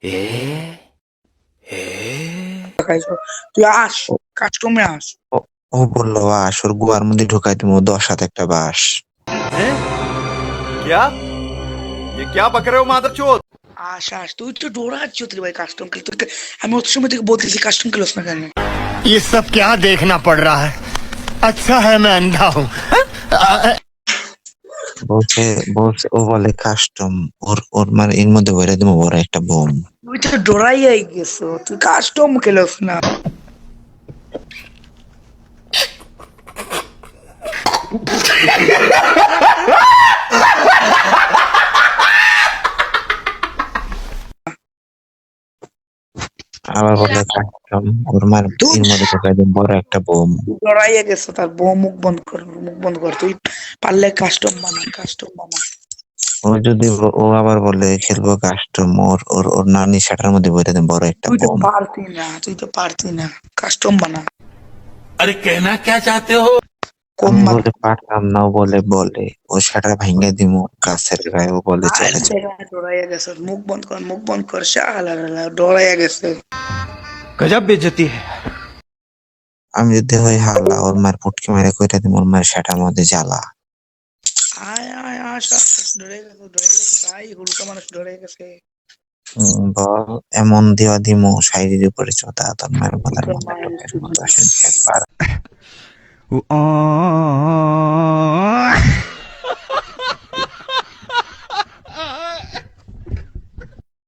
এ এ খাইছো তুই আস কাস্টমে আস ও ও বললো বাস, ওর গুয়ার মধ্যে ঢুকাই দিব 10 হাত একটা বাস। क्या ये क्या बक रहे हो मादरचोद আস আস তুই তো ডোরাচ্ছ তুই ভাই কাস্টম খেল তোকে আমি অত সময় থেকে বলতেছি কাস্টম খেলোস না কেন ये सब क्या देखना पड़ रहा है। अच्छा है मैं अंधा हूँ। বলছে বলছে ও বলে কাস্টম, ওর ওর মানে এর মধ্যে ভরে দিব বড় একটা বোম। তুই তো ডরাইয়াই গেছো তুই কাস্টম খেলোস না আবার বলে কাস্টম, ওর মার এর মধ্যে ঢুকাই দিব বড় একটা বোম। ডরাইয়া গেছো তার বউ মুখ বন্ধ কর তুই পারলে কাস্টম বানা ও যদি ও আবার বলে খেলবো কাস্টম, ওর ওর ওর নানি শাটার মধ্যে ভরে দিব বড় একটা বোম। তুই তো পারতি না কাস্টম বানা अरे कहना क्या चाहते हो কোন আমি বানা বলে পারতাম না, ও বলে বলে ও শাটার ভাঙ্গা দিব গাছের গায়ে, ও বলে চলে চলে। ডরাইয়া গেছে মুখ বন্ধ কর শালা ডরাইয়া গেছে गजब बेइज्जती है আমি যদি হই হাল্লা, ওর মার পুটকি মেরে কইরা দিব ওর মার শাটার মধ্যে জ্বালা। আয় আয় আশা ডরে গেছে তাই হুড়কা মানুষ ডরে গেছে বল এমন দেওয়া দিমো শাড়ির উপরে চোদা, তোর মার গলার হুড়কা মধ্যে মানুষ টোকের মতো শুনছি একবার।